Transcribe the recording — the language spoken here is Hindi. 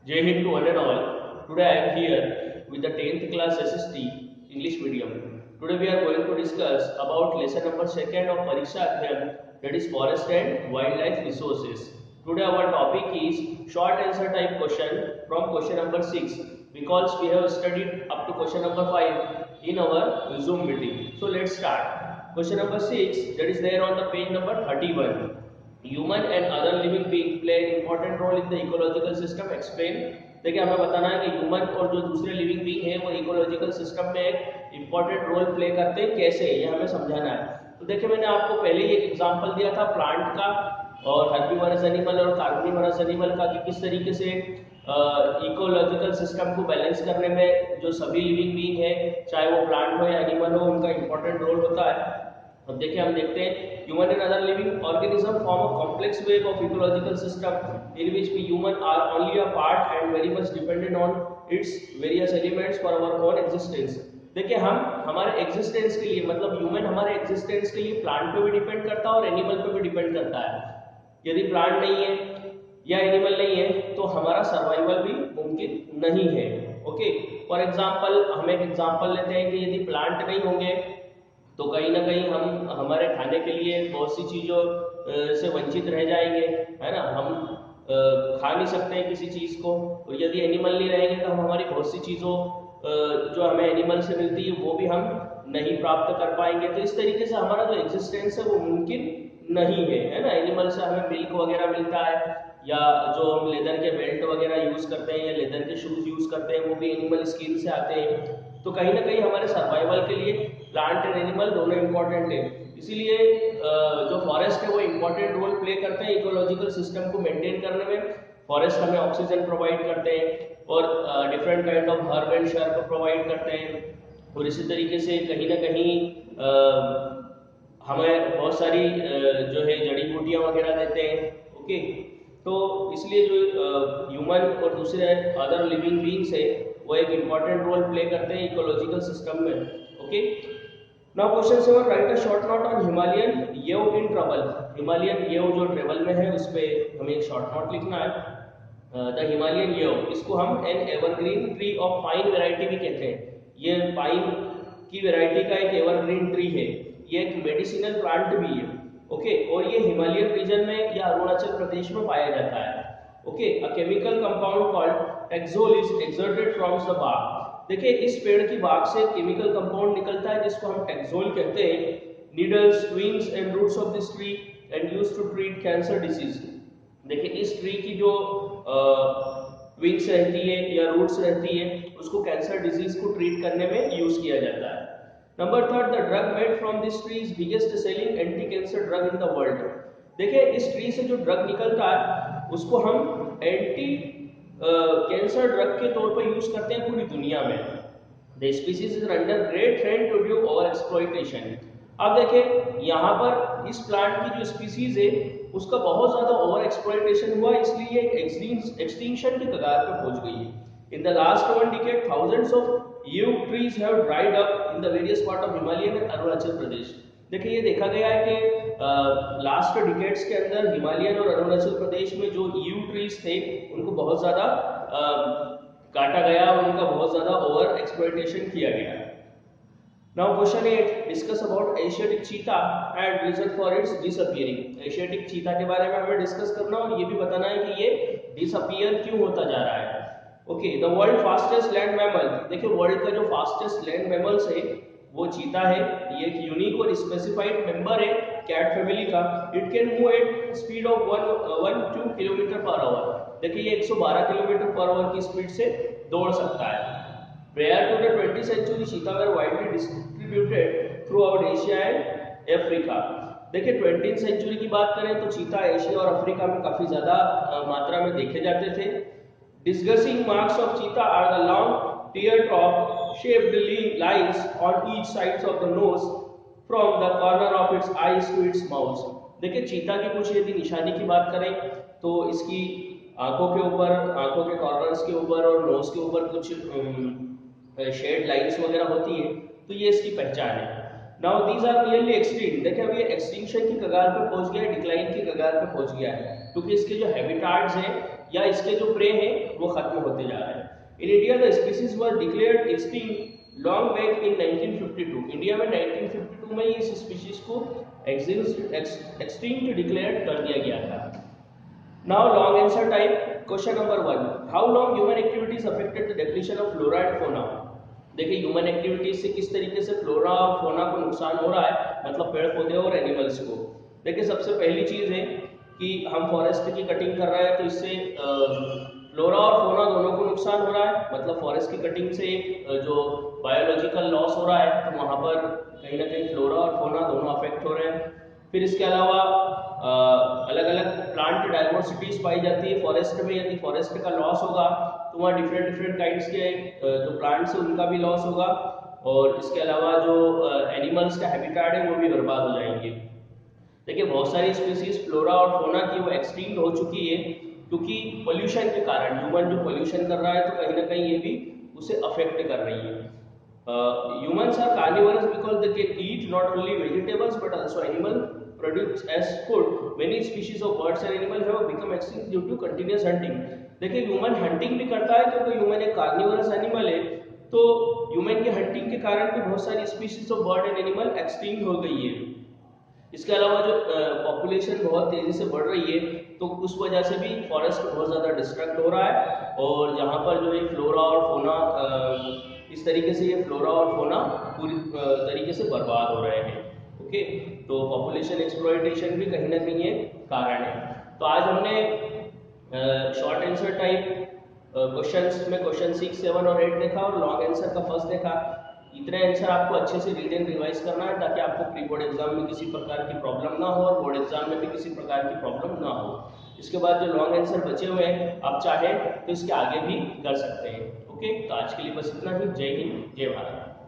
Jai Hind to one and all. Today I am here with the 10th class SST English medium. Today we are going to discuss about lesson number 2nd of Pariksha Adhyayam, that is forest and wildlife resources. Today our topic is short answer type question from question number 6, because we have studied up to question number 5 in our Zoom meeting. So let's start. Question number 6, that is there on the page number 31. Human and other living being play an important role in the ecological system explain. देखिए हमें बताना है कि ह्यूमन और जो दूसरे लिविंग बीइंग है वो इकोलॉजिकल सिस्टम में एक इंपॉर्टेंट रोल प्ले करते हैं, कैसे ये हमें समझाना है। तो देखिए मैंने आपको पहले ही एक एग्जांपल दिया था प्लांट का और हर्बीवरस एनिमल और कार्बनिवरस एनिमल का, कि किस तरीके से इकोलॉजिकल सिस्टम को बैलेंस करने में जो सभी लिविंग बीइंग है, चाहे वो प्लांट हो या एनिमल हो, उनका इंपॉर्टेंट रोल होता है। अब देखिए हम देखते हैं human and other living organism form a complex web of ecological system in which we human are only a part and very much dependent on its various elements for our own existence। देखिए हम हमारे एग्जिस्टेंस के लिए, मतलब ह्यूमन हमारे एग्जिस्टेंस के लिए प्लांट पे भी डिपेंड करता है और एनिमल पे भी डिपेंड करता है। यदि प्लांट नहीं है या एनिमल नहीं है तो हमारा सर्वाइवल भी मुमकिन नहीं है। ओके, फॉर एग्जांपल हम एक एग्जांपल लेते हैं कि यदि प्लांट नहीं होंगे तो कहीं ना कहीं हम हमारे खाने के लिए बहुत सी चीज़ों से वंचित रह जाएंगे, है ना। हम खा नहीं सकते हैं किसी चीज़ को। तो यदि एनिमल नहीं रहेंगे तो हम हमारी बहुत सी चीज़ों जो हमें एनिमल से मिलती है वो भी हम नहीं प्राप्त कर पाएंगे। तो इस तरीके से हमारा जो एग्जिस्टेंस है वो मुमकिन नहीं है ना। एनिमल से हमें मिल्क वगैरह मिलता है, या जो हम लेदर के बेल्ट वगैरह यूज़ करते हैं या लेदर के शूज़ यूज़ करते हैं वो भी एनिमल स्किन से आते हैं। तो कहीं ना कहीं हमारे सर्वाइवल के लिए प्लांट एंड एनिमल दोनों इंपॉर्टेंट है। इसीलिए जो फॉरेस्ट है वो इंपॉर्टेंट रोल प्ले करते हैं इकोलॉजिकल सिस्टम को मेंटेन करने में। फॉरेस्ट हमें ऑक्सीजन प्रोवाइड करते हैं और different kind of herb and shrub provide करते हैं, और इसी तरीके से कहीं ना कहीं हमें बहुत सारी जो है जड़ी बूटियाँ वगैरह देते हैं। ओके, तो इसलिए जो ह्यूमन और दूसरे अदर लिविंग बीइंग्स है वो एक इंपॉर्टेंट रोल प्ले करते हैं इकोलॉजिकल सिस्टम में। Okay, now question 7, right a short note on Himalayan येव इन ट्रबल। हिमालयन येव जो ट्रेवल में है उस पर हमें एक शॉर्ट नोट लिखना है। द हिमालयन येव, इसको हम N evergreen tree of pine variety भी कहते हैं। ये पाइन की वेराइटी का एक एवरग्रीन ट्री है, ये एक मेडिसिनल प्लांट भी है। ओके, और ये हिमालयन रीजन में या अरुणाचल प्रदेश में पाया जाता है। Okay, a chemical compound called taxol is exerted from the bark. देखिए इस पेड़ की बार्क से केमिकल कंपाउंड निकलता है जिसको हम टैक्सोल कहते हैं। Needles, twigs and roots of this tree and used to treat cancer disease. देखिए इस ट्री की जो ट्विंग्स रहती है या रूट्स रहती है उसको कैंसर डिजीज को ट्रीट करने में यूज किया जाता है। Number 3, the drug made from this tree is biggest selling anti cancer drug in the world. देखिए इस ट्री से जो ड्रग निकलता है उसको हम एंटी कैंसर ड्रग के तौर पर यूज करते हैं पूरी दुनिया में। The species is under great threat due to over exploitation. अब देखिए यहाँ पर इस प्लांट की जो स्पीसीज है उसका बहुत ज्यादा ओवर एक्सप्लॉइटेशन हुआ, इसलिए एक्सटिंक्शन की कगार पर पहुंच गई है। In the last 1 decade thousands of yew trees have dried up in the various part of Himalayan and Arunachal Pradesh. देखिए ये देखा गया है कि लास्ट डिकेड्स के अंदर हिमालयन और अरुणाचल प्रदेश में जो यू ट्रीज थे उनको बहुत ज़्यादा काटा गया और उनका बहुत ज़्यादा ओवर एक्सप्लॉइटेशन किया गया। Now question 8, discuss about Asiatic cheetah and reason for its disappearing. Asiatic cheetah के बारे में हमें डिस्कस करना और ये भी बताना है कि ये डिसअपीयर क्यों होता जा रहा है। Okay, the world fastest land mammal. देखिए वर्ल्ड का जो फास्टेस्ट लैंड मैमल्स है वो चीता है। ये एक यूनिक और स्पेसिफाइड मेंबर है कैट फैमिली का। It can move at speed of 112 kilometre per hour. देखिए ये 112 किलोमीटर पर आवर की स्पीड से दौड़ सकता है। Prior to the 20th century, cheetah were widely distributed throughout Asia and Africa। देखिए 20th सेंचुरी की बात करें तो चीता एशिया और अफ्रीका में काफी ज्यादा मात्रा में देखे जाते थे। Disgusting marks of cheetah are the long teardrop shaped lines on each sides of the nose from the corner of its eyes to its mouth। देखिए चीता की कुछ यदि निशानी की बात करें तो इसकी आंखों के ऊपर, आंखों के कॉर्नर्स के ऊपर और नोज के ऊपर कुछ शेड लाइंस वगैरह होती है, तो ये इसकी पहचान है। Now these are nearly extinct. देखिए अब ये एक्सटिंक्शन की कगार पे पहुंच गया है, डिक्लाइन की कगार पे पहुंच गया है, क्योंकि इसके जो हैबिटाट्स हैं या इसके जो प्रे हैं वो खत्म होते जा रहे हैं। In India the species were declared extinct long back in 1952। India में 1952 में इस स्पीशीज को एक्सटिंक्ट डिक्लेयर कर दिया गया था। Now long answer type. Question number 1. How long human activities affected the depletion of flora and fauna? देखिए ह्यूमन एक्टिविटीज से किस तरीके से फ्लोरा और फोना को नुकसान हो रहा है, मतलब पेड़ पौधे और एनिमल्स को। देखिए सबसे पहली चीज है कि हम फॉरेस्ट की कटिंग कर रहे हैं तो इससे फ्लोरा और फोना दोनों को नुकसान हो रहा है, मतलब फॉरेस्ट की कटिंग से जो बायोलॉजिकल लॉस हो रहा है तो वहाँ पर कहीं ना कहीं फ्लोरा और फोना दोनों अफेक्ट हो रहे हैं। फिर इसके अलावा अलग अलग प्लांट डाइवर्सिटीज पाई जाती है फॉरेस्ट में। यदि फॉरेस्ट का लॉस होगा तो वहाँ डिफरेंट काइंड्स के जो प्लांट्स हैं उनका भी लॉस होगा, और इसके अलावा जो एनिमल्स का हैबिटेट है वो भी बर्बाद हो जाएंगे। देखिए बहुत सारी स्पीसीज फ्लोरा और फोना की वो एक्सटिंक्ट हो चुकी है क्योंकि पोल्यूशन के कारण, ह्यूमन जो पोल्यूशन कर रहा है तो कहीं ना कहीं ये भी उसे अफेक्ट कर रही है। Humans are carnivorous because they can eat not only vegetables but also animal products as food. Many species of birds and animals have become extinct due to continuous hunting. देखिए ह्यूमन हंटिंग भी करता है क्योंकि ह्यूमन एक कार्निवरस एनिमल है, तो ह्यूमन की हंटिंग के कारण भी बहुत सारी species of bird and animal extinct हो गई है। इसके अलावा जो पॉपुलेशन बहुत तेजी से बढ़ रही है तो उस वजह से भी फॉरेस्ट बहुत ज़्यादा डिस्ट्रक्ट हो रहा है, और जहाँ पर जो ये फ्लोरा और फोना इस तरीके से ये फ्लोरा और फोना पूरी तरीके से बर्बाद हो रहे हैं। ओके, तो पॉपुलेशन एक्सप्लॉयटेशन भी कहीं ना कहीं एक कारण है। तो आज हमने शॉर्ट आंसर टाइप क्वेश्चंस में क्वेश्चन 6, 7 और 8 देखा और लॉन्ग आंसर का फर्स्ट देखा। इतने आंसर आपको अच्छे से रीड एंड रिवाइज करना है ताकि आपको प्री बोर्ड एग्जाम में किसी प्रकार की प्रॉब्लम ना हो और बोर्ड एग्जाम में भी किसी प्रकार की प्रॉब्लम ना हो। इसके बाद जो लॉन्ग आंसर बचे हुए हैं आप चाहें तो इसके आगे भी कर सकते हैं। ओके, तो आज के लिए बस इतना ही। जय हिंद, जय भारत।